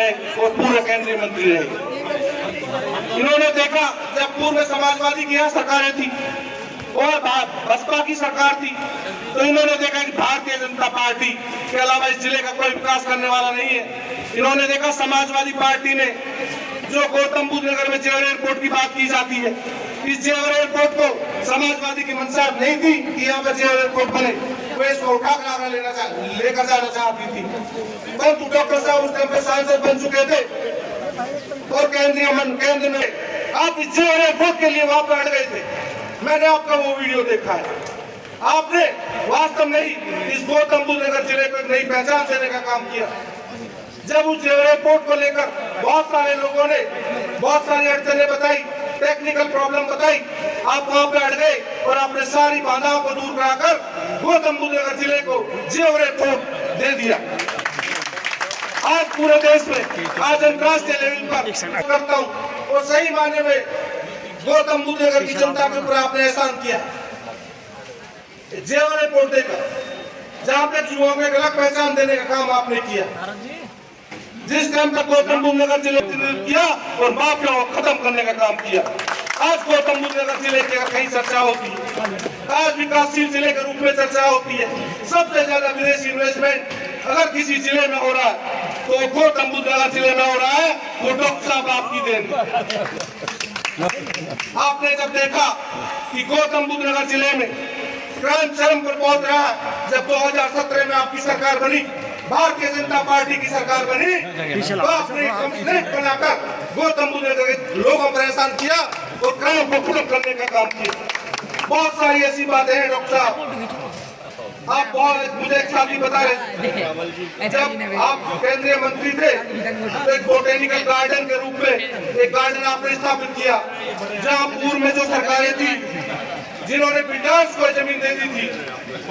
रहे और पूर्व केंद्रीय मंत्री रहे। इन्होंने देखा जब पूर्व समाजवादी की यहाँ सरकारें थी और बसपा की सरकार थी, तो इन्होंने देखा कि भारतीय जनता पार्टी के अलावा इस जिले का कोई विकास करने वाला नहीं है। इन्होंने देखा समाजवादी पार्टी ने जो गौतम बुद्ध नगर में जेवर एयरपोर्ट की बात की जाती है, इस जेवर एयरपोर्ट को समाजवादी की मंशा नहीं थी कि यहाँ पर जेवर एयरपोर्ट बने, वो इसको उठाकर लेकर जाना चाहती थी। परंतु डॉक्टर साहब उस टाइम पे सांसद बन चुके थे और केंद्र में आप इस जेवर एयरपोर्ट के लिए वहां पर अड़ गए थे। मैंने आपका वो वीडियो देखा है। आपने वास्तव में ही इस गौतम बुद्ध नगर जिले को एक नई पहचान देने का काम किया। जब उस जेवर एयरपोर्ट को लेकर बहुत सारे लोगों ने बहुत सारी अड़चनें बताई, टेक्निकल प्रॉब्लम बताई, आप वहां पे अड़ गए और आपने सारी बाधाओं को दूर कराकर गौतम बुद्ध नगर जिले को जेवर एयरपोर्ट दे दिया। आज पूरे देश में, आज अंतर्राष्ट्रीय लेवल पर करता हूँ और सही मायने में गौतम बुद्ध नगर की जनता के ऊपर आपने एहसान किया। जेवर एयरपोर्ट देकर जहाँ पे युवाओं को एक अलग पहचान देने का काम आपने किया। जिस टाइम तक गौतम बुद्ध नगर जिले किया और माफियाओं को खत्म करने का काम किया। आज गौतम बुद्ध नगर जिले की अगर कहीं चर्चा होती है, आज विकासशील जिले के रूप में चर्चा होती है, सबसे ज्यादा विदेशी इन्वेस्टमेंट अगर किसी जिले में हो रहा है तो गौतम बुद्ध नगर जिले में हो रहा है। वो डॉक्टर साहब आपकी देन। आपने जब देखा कि गौतम बुद्ध नगर जिले में क्राइम चरम पर पहुंच रहा है, जब 2017 में आपकी सरकार बनी, भारतीय जनता पार्टी की सरकार बनी, तो आपने कमिश्नरेट बनाकर गौतम बुद्ध नगर के लोगों पर एहसान किया और क्राइम को खत्म करने का काम किया। बहुत सारी ऐसी बातें हैं डॉक्टर साहब। आप बहुत मुझे एक साथ ही बता रहे, जब आप केंद्रीय मंत्री थे तो एक बोटेनिकल गार्डन के रूप में एक गार्डन आपने स्थापित किया, जहाँ पूर्व में जो सरकारें थी जिन्होंने ब्रिटिश को जमीन दे दी थी,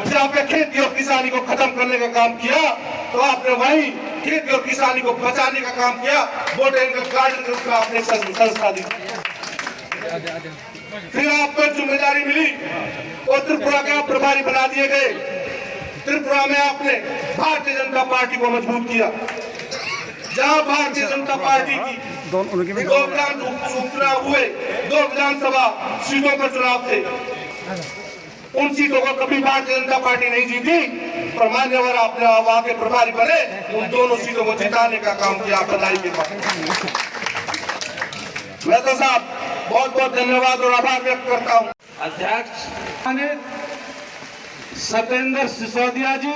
जहाँ पे खेती और किसानी को खत्म करने का काम किया, तो आपने वही खेती और किसानी को बचाने का काम किया। बोटेनिकल गार्डन के रूप में आपने संस्था दी। फिर आपको जिम्मेदारी मिली और त्रिपुरा के आप प्रभारी बना दिए गए। त्रिपुरा में आपने भारतीय जनता पार्टी को मजबूत किया। जहां भारतीय जनता पार्टी की दो उपचुनाव हुए, 2 विधानसभा सीटों पर चुनाव थे, उन सीटों को कभी भारतीय जनता पार्टी नहीं जीती, पर मान्यवर आपने वहां के प्रभारी बने, उन दोनों सीटों को जिताने का काम किया बधाई के बाद। मैं तो साहब बहुत बहुत धन्यवाद और आभार व्यक्त करता हूँ। अध्यक्ष सत्येंद्र सिसोदिया जी,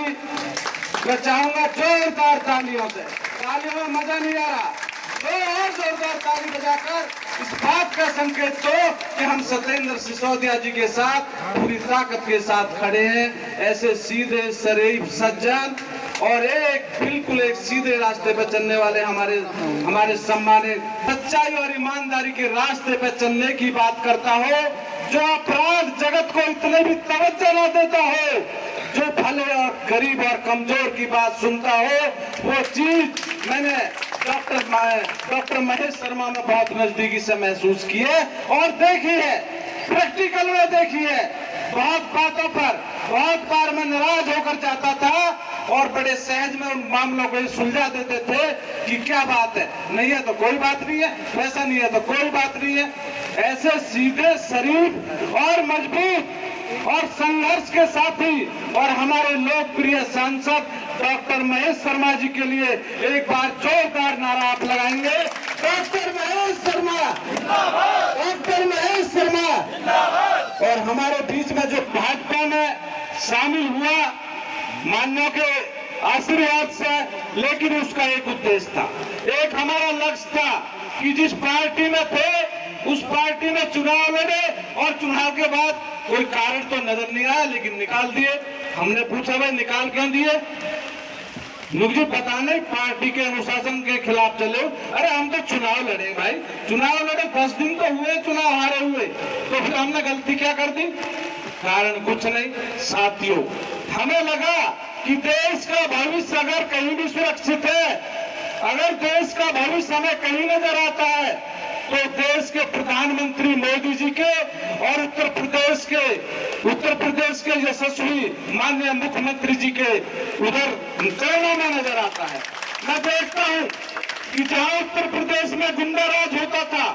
मैं चाहूंगा जोरदार तालियों से, तालियों में मजा नहीं आ रहा, तो और जोरदार ताली बजाकर इस बात का संकेत दो कि हम सत्येंद्र सिसोदिया जी के साथ पूरी ताकत के साथ खड़े हैं। ऐसे सीधे शरीफ सज्जन और बिल्कुल एक सीधे रास्ते पर चलने वाले हमारे सम्मानित, सच्चाई और ईमानदारी के रास्ते पर चलने की बात करता हो, जो अपराध जगत को इतने भी तवज्जो न देता हो, जो भले और गरीब और कमजोर की बात सुनता हो, वो चीज मैंने डॉक्टर महेश शर्मा में बहुत नजदीकी से महसूस की है और देखी है, प्रैक्टिकल में देखी है। बहुत बातों पर बहुत बार मैं नाराज होकर जाता था और बड़े सहज में उन मामलों को सुलझा देते थे कि क्या बात है, नहीं है तो कोई बात नहीं है, वैसा नहीं है तो कोई बात नहीं है। ऐसे सीधे शरीफ और मजबूत और संघर्ष के साथी और हमारे लोकप्रिय सांसद डॉक्टर महेश शर्मा जी के लिए एक बार जोरदार नारा आप लगाएंगे। Doctor Mahesh Sharma, doctor Mahesh Sharma. और हमारे बीच में जो भाजपा में शामिल हुआ मान्यों के आशीर्वाद से, लेकिन उसका एक उद्देश्य था, एक हमारा लक्ष्य था कि जिस पार्टी में थे उस पार्टी में चुनाव लड़े और चुनाव के बाद कोई कारण तो नजर नहीं आया, लेकिन निकाल दिए। हमने पूछा भाई निकाल क्यों दिए? मुझे पता नहीं, पार्टी के अनुशासन के खिलाफ चले। अरे हम तो चुनाव लड़े भाई, चुनाव लड़े 10 दिन तो हुए, चुनाव हारे हुए, तो फिर हमने गलती क्या कर दी? कारण कुछ नहीं साथियों, हमें लगा कि देश का भविष्य अगर कहीं भी सुरक्षित है, अगर देश का भविष्य हमें कहीं नजर आता है तो देश के प्रधानमंत्री मोदी जी के और उत्तर प्रदेश के यशस्वी माननीय मुख्यमंत्री जी के उधर चरणों में नजर आता है। मैं देखता हूं कि जहां उत्तर प्रदेश में गुंडाराज होता था,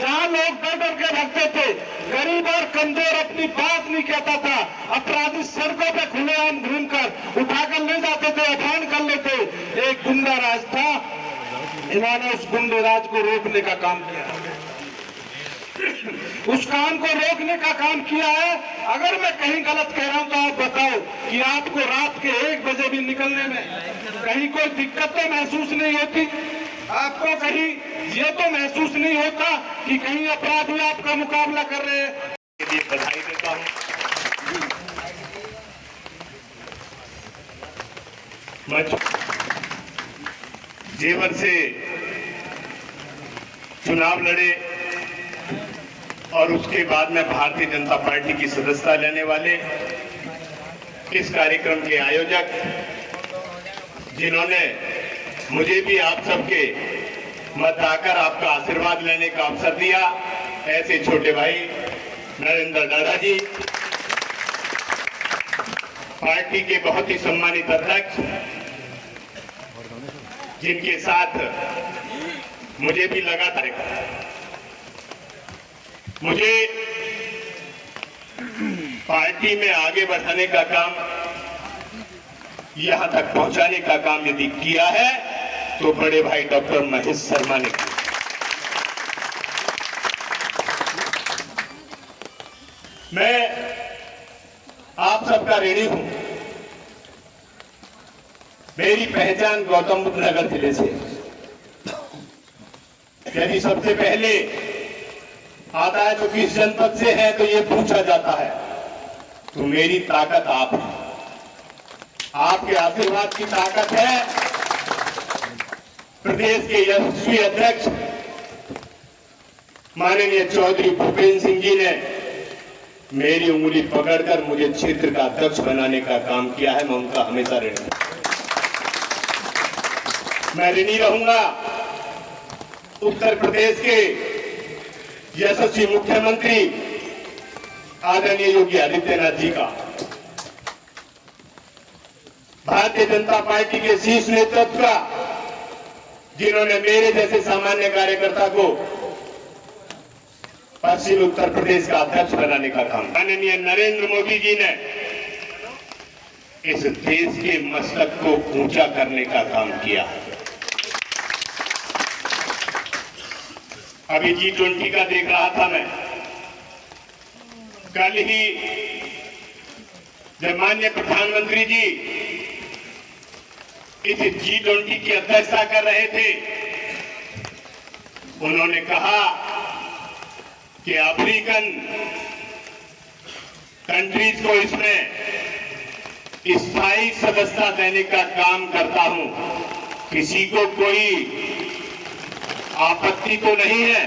जहां लोग डर डर के भागते थे, गरीब और कमजोर अपनी बात नहीं कहता था, अपराधी सड़कों पे खुलेआम घूमकर उठाकर ले जाते थे, अपहरण कर लेते, एक गुंडाराज था। इन्होंने उस गुंडाराज को रोकने का काम किया, उस काम को रोकने का काम किया है। अगर मैं कहीं गलत कह रहा हूं तो आप बताओ कि आपको रात के 1 बजे भी निकलने में कहीं कोई दिक्कत तो महसूस नहीं होती? आपको कहीं ये तो महसूस नहीं होता कि कहीं अपराधी आपका मुकाबला कर रहे हैं? के लिए बधाई देता हूं। मैं जीवन से चुनाव लड़े और उसके बाद में भारतीय जनता पार्टी की सदस्यता लेने वाले इस कार्यक्रम के आयोजक, जिन्होंने मुझे भी आप सबके मत आकर आपका आशीर्वाद लेने का अवसर दिया, ऐसे छोटे भाई नरेंद्र दादा जी, पार्टी के बहुत ही सम्मानित अध्यक्ष, जिनके साथ मुझे भी लगातार मुझे पार्टी में आगे बढ़ाने का काम, यहां तक पहुंचाने का काम यदि किया है तो बड़े भाई डॉक्टर महेश शर्मा ने किया। मैं आप सबका ऋणी हूं। मेरी पहचान गौतम बुद्ध नगर जिले से। यदि सबसे पहले आता है तो किस जनपद से है तो ये पूछा जाता है, तो मेरी ताकत आप है, आपके आशीर्वाद की ताकत है। प्रदेश के यशस्वी अध्यक्ष माननीय चौधरी भूपेंद्र सिंह जी ने मेरी उंगली पकड़कर मुझे क्षेत्र का अध्यक्ष बनाने का काम किया है। मैं उनका हमेशा ऋणी हूं। मैं ऋणी रहूंगा उत्तर प्रदेश के यशस्वी मुख्यमंत्री आदरणीय योगी आदित्यनाथ जी का, भारतीय जनता पार्टी के शीर्ष नेतृत्व का, जिन्होंने मेरे जैसे सामान्य कार्यकर्ता को पश्चिम उत्तर प्रदेश का अध्यक्ष बनाने का काम, माननीय नरेंद्र मोदी जी ने इस देश के मस्तक को ऊंचा करने का काम किया। अभी G20 का देख रहा था मैं, कल ही जब माननीय प्रधानमंत्री जी इस G20 की अध्यक्षता कर रहे थे, उन्होंने कहा कि अफ्रीकन कंट्रीज को इसमें स्थायी सदस्यता देने का काम करता हूं। किसी को कोई आपत्ति तो नहीं है।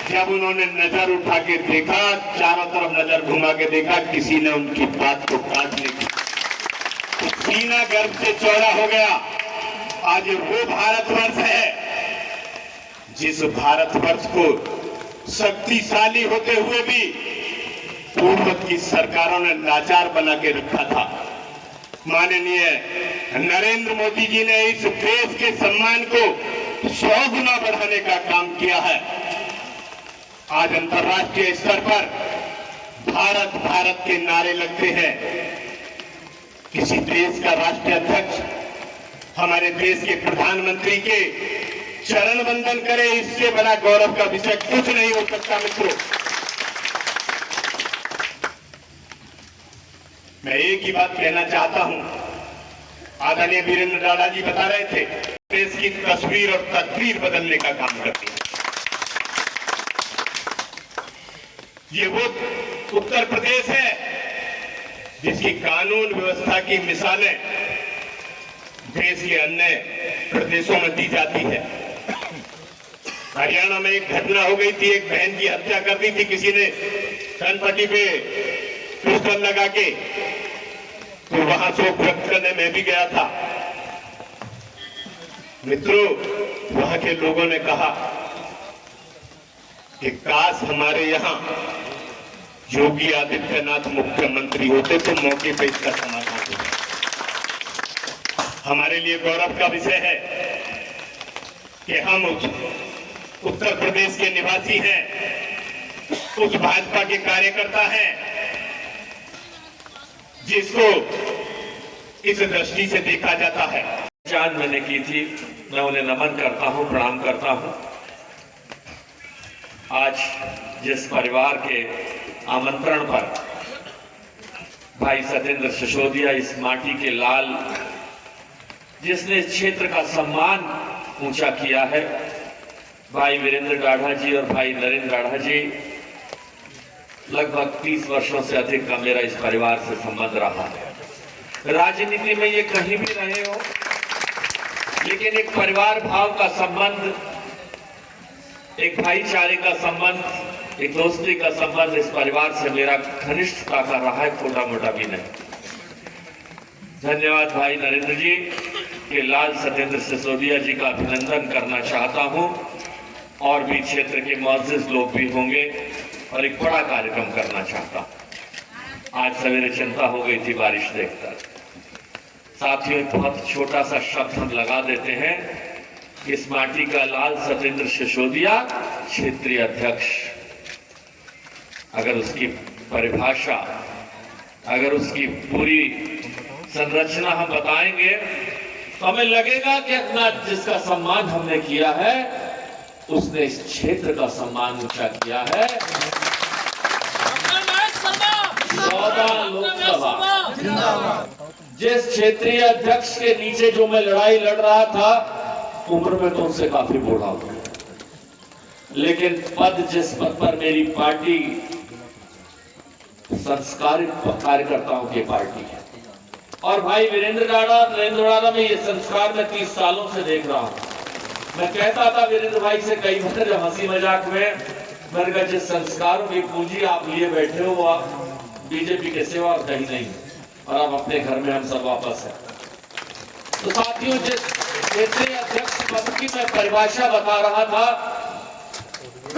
जब उन्होंने नजर उठा के देखा, चारों तरफ नजर घुमा के देखा, किसी ने उनकी बात को काटने की, तो सीना गर्व से चौड़ा हो गया। आज वो भारतवर्ष है जिस भारतवर्ष को शक्तिशाली होते हुए भी पूर्व की सरकारों ने लाचार बना के रखा था। माननीय नरेंद्र मोदी जी ने इस देश के सम्मान को 100 गुना बढ़ाने का काम किया है। आज अंतर्राष्ट्रीय स्तर पर भारत भारत के नारे लगते हैं। किसी देश का राष्ट्रीय अध्यक्ष हमारे देश के प्रधानमंत्री के चरण वंदन करे, इससे बड़ा गौरव का विषय कुछ नहीं हो सकता। मित्रों, मैं एक ही बात कहना चाहता हूं। आदरणीय वीरेंद्र दादा जी बता रहे थे, देश की तस्वीर और तकदीर बदलने का काम करती है। ये वो उत्तर प्रदेश है जिसकी कानून व्यवस्था की मिसालें देश के अन्य प्रदेशों में दी जाती है। हरियाणा में एक घटना हो गई थी, एक बहन की हत्या कर दी थी किसी ने कनपट्टी पे पिस्टल लगा के, तो वहां शोक व्यक्त करने में भी गया था। मित्रों, वहां के लोगों ने कहा कि काश हमारे यहां योगी आदित्यनाथ मुख्यमंत्री होते तो मौके पे इसका समाधान होता। हमारे लिए गौरव का विषय है कि हम उत्तर प्रदेश के निवासी हैं, उस भाजपा के कार्यकर्ता हैं जिसको इस दृष्टि से देखा जाता है। पहचान मैंने की थी, मैं उन्हें नमन करता हूं, प्रणाम करता हूं। आज जिस परिवार के आमंत्रण पर भाई सत्येंद्र सिसोदिया, इस माटी के लाल, जिसने इस क्षेत्र का सम्मान ऊंचा किया है, भाई वीरेंद्र गाढ़ा जी और भाई नरेंद्र गाढ़ा जी, लगभग 30 वर्षों से अधिक का मेरा इस परिवार से संबंध रहा है। राजनीति में ये कहीं भी रहे हो, लेकिन एक परिवार भाव का संबंध, एक भाईचारे का संबंध, एक दोस्ती का संबंध इस परिवार से मेरा घनिष्ठता का रहा है, छोटा मोटा भी नहीं। धन्यवाद भाई नरेंद्र जी के लाल सत्येंद्र सिसोदिया जी का अभिनंदन करना चाहता हूं। और भी क्षेत्र के मुअज़्ज़िज़ लोग भी होंगे और एक बड़ा कार्यक्रम करना चाहता हूं। आज सवेरे चिंता हो गई थी बारिश देखकर। साथियों, एक बहुत छोटा सा शब्द हम लगा देते हैं, इस माटी का लाल सत्येंद्र सिसोदिया क्षेत्रीय अध्यक्ष। अगर उसकी परिभाषा, अगर उसकी पूरी संरचना हम बताएंगे तो हमें लगेगा कि अपना जिसका सम्मान हमने किया है, उसने इस क्षेत्र का सम्मान ऊंचा किया है। 14 लोकसभा, जिस क्षेत्रीय अध्यक्ष के नीचे जो मैं लड़ाई लड़ रहा था, उम्र में तो उनसे काफी बूढ़ा हूं, लेकिन पद, जिस पद पर मेरी पार्टी संस्कारित कार्यकर्ताओं की पार्टी है, और भाई वीरेंद्र गाढ़ा, नरेंद्र गाढ़ा में ये संस्कार मैं 30 सालों से देख रहा हूं। मैं कहता था वीरेंद्र भाई से कई बार जब हंसी मजाक में, मैंने कहा जिस संस्कारों की पूंजी आप लिए बैठे हो, वो आप बीजेपी के सिवा और कहीं नहीं, और अब अपने घर में हम सब वापस हैं। तो साथियों, जिस क्षेत्रीय अध्यक्ष पद की मैं परिभाषा बता रहा था,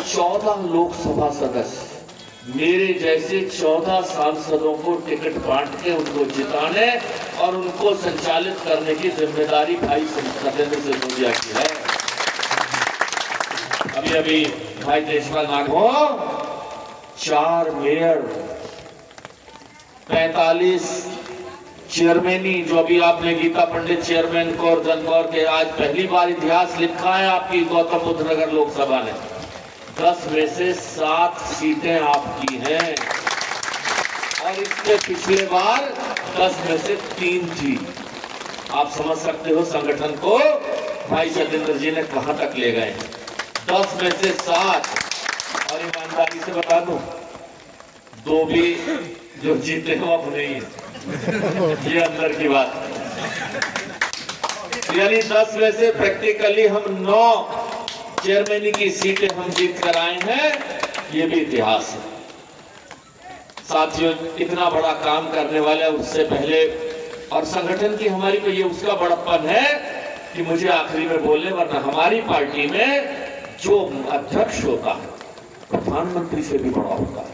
14 लोकसभा सदस्य, मेरे जैसे 14 सांसदों को टिकट बांट के उनको जिताने और उनको संचालित करने की जिम्मेदारी भाई सत्येंद्र सिसोदिया की है। अभी अभी भाई देशपाल नागो 4 मेयर, 45 चेयरमैनी, जो अभी आपने गीता पंडित चेयरमैन कौर जनकौर के, आज पहली बार इतिहास लिखा है आपकी गौतम बुद्ध नगर लोकसभा ने। 10 में से 7 सीटें आपकी हैं, और इससे पिछले बार 10 में से 3 थी। आप समझ सकते हो संगठन को भाई सत्येंद्र जी ने कहां तक ले गए। 10 में से 7, और ईमानदारी से बता दूं, 2 भी जो जीते हो अब नहीं है, ये अंदर की बात है। यानी 10 में से प्रैक्टिकली हम 9 चेयरमैनी की सीटें हम जीत कर आए हैं, ये भी इतिहास है। साथियों, इतना बड़ा काम करने वाले, उससे पहले और संगठन की हमारी को ये उसका बड़प्पन है कि मुझे आखिरी में बोलने, वरना हमारी पार्टी में जो अध्यक्ष होता है प्रधानमंत्री से भी बड़ा होता है।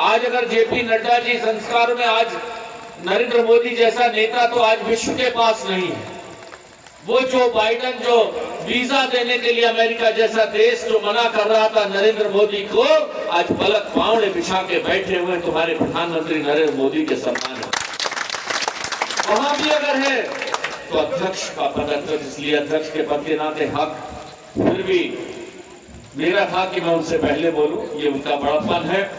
आज अगर जेपी नड्डा जी संस्कारों में, आज नरेंद्र मोदी जैसा नेता तो आज विश्व के पास नहीं है। वो जो बाइडेन, जो वीजा देने के लिए अमेरिका जैसा देश जो मना कर रहा था नरेंद्र मोदी को, आज पलक पांवड़े बिछा के बैठे हुए तुम्हारे प्रधानमंत्री नरेंद्र मोदी के सम्मान है। वहां भी अगर है तो अध्यक्ष का पद, अध्यक्ष, इसलिए अध्यक्ष के पद के नाते हक फिर भी मेरा था कि मैं उनसे पहले बोलूं, ये उनका बड़प्पन है।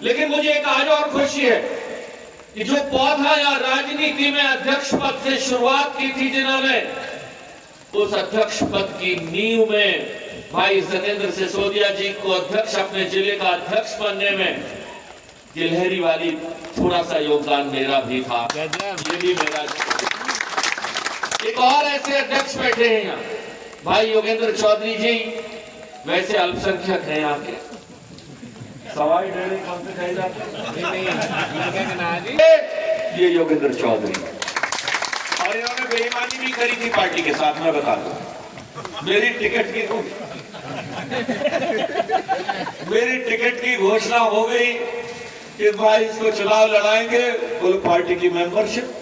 लेकिन मुझे एक आज और खुशी है कि जो पौधा या राजनीति में अध्यक्ष पद से शुरुआत की थी जिन्होंने, उस अध्यक्ष पद की नींव में भाई सत्येंद्र सिसोदिया जी को अध्यक्ष, अपने जिले का अध्यक्ष बनने में गिलहरी वाली थोड़ा सा योगदान मेरा भी था। ये भी मेरा। एक और ऐसे अध्यक्ष बैठे हैं यहाँ, भाई योगेंद्र चौधरी जी, वैसे अल्पसंख्यक हैं यहाँ के, सवाई डेढ़ कौन से कहे जाते, ये योगेंद्र चौधरी, और इन्होंने बेईमानी भी करी थी पार्टी के साथ, मैं बता दूं। मेरी टिकट की घोषणा हो गई कि भाई इसको चुनाव लड़ाएंगे, बोलो पार्टी की मेंबरशिप,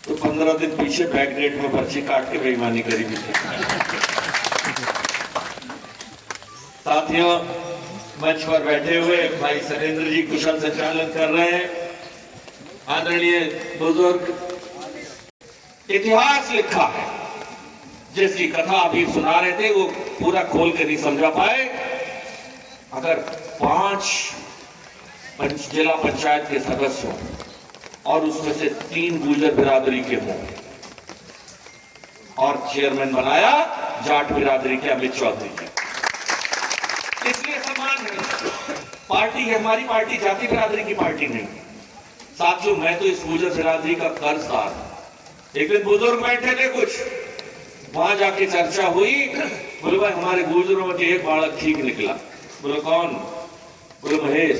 तो 15 दिन पीछे बैकडेट में पर्ची काट के बेईमानी करी भी थी। साथियों, मंच पर बैठे हुए भाई सत्येंद्र जी कुशल संचालन कर रहे हैं, आदरणीय बुजुर्ग, इतिहास लिखा है। जिसकी कथा अभी सुना रहे थे वो पूरा खोल कर नहीं समझा पाए। अगर 5 जिला पंचायत के सदस्य हों और उसमें से 3 गुर्जर बिरादरी के हों और चेयरमैन बनाया जाट बिरादरी के अमित चौधरी जी, इसलिए सम्मान है। पार्टी है, हमारी पार्टी जाति बिरादरी की पार्टी नहीं। साथियों, मैं तो इस गुर्जर बिरादरी का कर्जदार। एक दिन बुजुर्ग बैठे थे कुछ, वहां जाके चर्चा हुई, बोले भाई हमारे गुर्जरों में एक बालक ठीक निकला। बोले कौन? बोले महेश।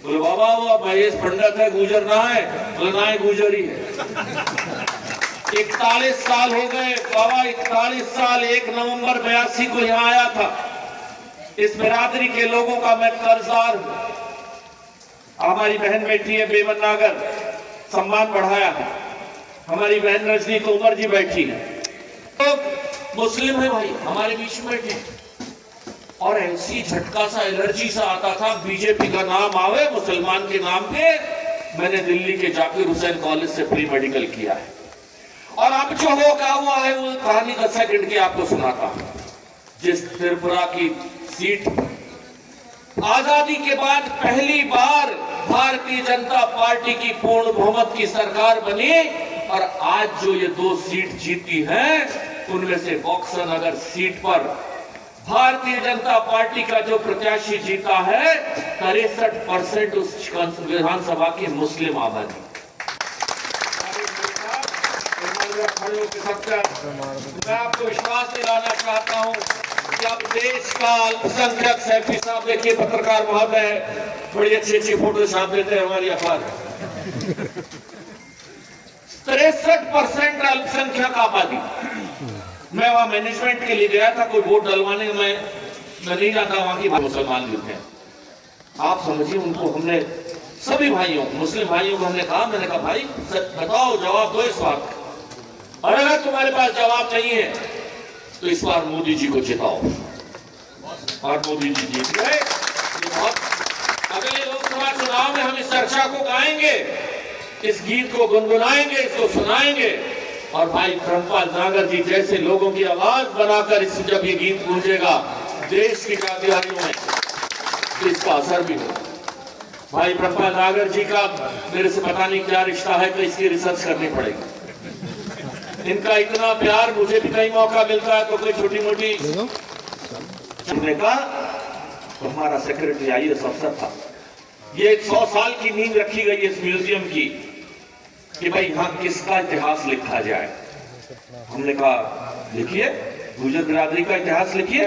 बोले बाबा वो महेश पंडित है, गुर्जर ना है? बोले ना है, गुर्जर ही है। 41 साल हो गए बाबा, 41 साल। 1 नवंबर 82 को यहाँ आया था। इस बिरादरी के लोगों का मैं कर्जदार हूं। हमारी बहन बैठी है बेमन नागर, सम्मान बढ़ाया है। हमारी बहन रजनी तोमर जी बैठी है, लोग मुस्लिम है भाई हमारे बीच में बैठे। और ऐसी झटका सा एलर्जी सा आता था, बीजेपी का नाम आवे मुसलमान के नाम पे। मैंने दिल्ली के जाकिर हुसैन कॉलेज से प्री मेडिकल किया है, और अब जो हो क्या हुआ है वो कहानी 10 सेकंड की आपको सुनाता हूं। जिस त्रिपुरा की सीट आजादी के बाद पहली बार भारतीय जनता पार्टी की पूर्ण बहुमत की सरकार बनी, और आज जो ये 2 सीट जीती हैं उनमें से बॉक्सर नगर सीट पर भारतीय जनता पार्टी का जो प्रत्याशी जीता है 63% उस विधानसभा की मुस्लिम आबादी। मैं आपको विश्वास दिलाना चाहता हूं कि अब देश का अल्पसंख्यक सैफी साहब, देखिए पत्रकार महोदय बड़ी अच्छी फोटो छाप देते हैं हमारी अखबार। 63% अल्पसंख्यक आबादी। मैं वहां मैनेजमेंट के लिए गया था, कोई वोट डलवाने में मैं नहीं जानता, वहां की मुसलमान लोग हैं। आप समझिए, उनको हमने सभी भाइयों मुस्लिम भाइयों को हमने कहा, मैंने कहा भाई बताओ, जवाब दो इस बात का, और अगर तुम्हारे पास जवाब नहीं है तो इस बार मोदी जी को जिताओ। और मोदी जी जीत गए। अगले लोकसभा चुनाव में हम इस चर्चा को गाएंगे, इस गीत को गुनगुनाएंगे, इसको सुनाएंगे, और भाई ब्रह्मपाल नागर जी जैसे लोगों की आवाज बनाकर इस जब ये गीत गूंजेगा देश की जातिहारियों में, तो इसका असर भी होगा। भाई ब्रह्मपाल नागर जी का मेरे से पता नहीं क्या रिश्ता है, तो इसकी रिसर्च करनी पड़ेगी। इनका इतना प्यार, मुझे भी कई मौका मिलता है तो कोई छोटी मोटी का, तो हमारा सेक्रेटरी आईएएस अफसर था। ये 100 साल की नींद रखी गई इस म्यूजियम की कि भाई यहाँ किसका इतिहास लिखा जाए। हमने कहा लिखिए, गुर्जर बिरादरी का इतिहास लिखिए।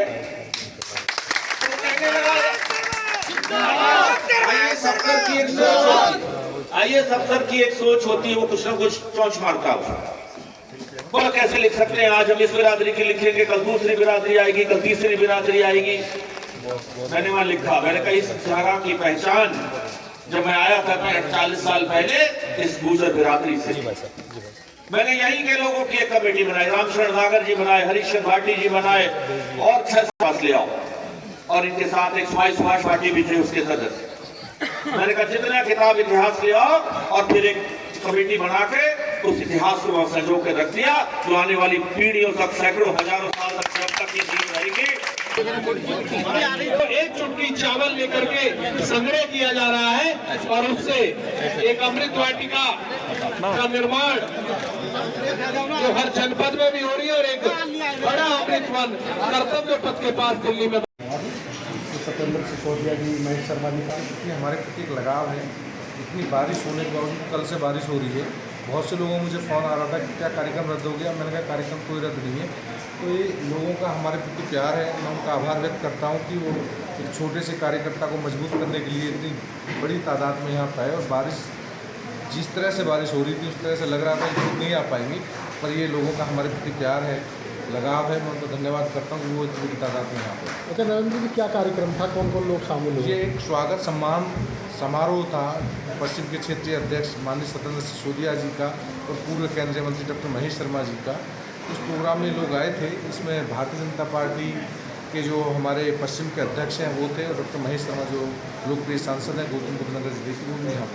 आईएएस अफसर की एक सोच होती है, वो कुछ ना कुछ चौंच मारता है। बोला कैसे लिख सकते हैं, आज हम इस बिरादरी की लिखेंगे, कल दूसरी बिरादरी आएगी, कल तीसरी बिरादरी आएगी। मैंने वहां लिखा, मैंने कहा इस जगह की पहचान जब मैं आया था 40 साल पहले इस गुर्जर बिरादरी से। मैंने यहीं के लोगों की एक कमेटी बनाई, रामशरण नागर जी बनाए, हरीश भाटी जी बनाए, और 6 पास ले आओ, और इनके साथ एक सुभाष भाटी भी थे उसके सदस्य। मैंने कहा जितना किताब इतिहास ले आओ, और फिर एक कमेटी बना के उस इतिहास को संजो के रख दिया, जो आने वाली पीढ़ियों तक, सैकड़ों हजारों साल तक जब तक ये जीव रहेगी। तो एक चुटकी चावल लेकर के संग्रह किया जा रहा है, और उससे एक अमृत वाटिका का निर्माण जो हर जनपद में भी हो रही है, और एक बड़ा अमृत वन कर्तव्य पथ के पास दिल्ली में। सत्येंद्र सिसोदिया जी, महेश शर्मा जी का इतनी हमारे प्रति एक लगाव है। इतनी बारिश होने के बावजूद, कल से बारिश हो रही है, बहुत से लोगों को मुझे फ़ोन आ रहा था कि क्या कार्यक्रम रद्द हो गया। मैंने कहा कार्यक्रम कोई रद्द नहीं है। तो ये लोगों का हमारे प्रति प्यार है। मैं उनका आभार व्यक्त करता हूँ कि वो एक छोटे से कार्यकर्ता को मजबूत करने के लिए इतनी बड़ी तादाद में यहाँ पाए। और बारिश जिस तरह से बारिश हो रही थी उस तरह से लग रहा था कि नहीं आ पाएंगी, पर ये लोगों का हमारे प्रति प्यार है, लगाव है। मैं उनको धन्यवाद करता हूँ कि वो इतनी बड़ी तादाद में यहाँ पर। अच्छा नरेंद्र जी, क्या कार्यक्रम था, कौन कौन लोग शामिल हुए? ये एक स्वागत सम्मान समारोह था पश्चिम के क्षेत्रीय अध्यक्ष माननीय सत्येंद्र सिसोदिया जी का और पूर्व केंद्रीय मंत्री डॉक्टर महेश शर्मा जी का। इस प्रोग्राम में लोग आए थे। इसमें भारतीय जनता पार्टी, के जो हमारे पश्चिम के अध्यक्ष हैं वो थे, और डॉक्टर महेश शर्मा जो लोकप्रिय सांसद हैं गौतम बुद्ध नगर जिले के, वो भी यहाँ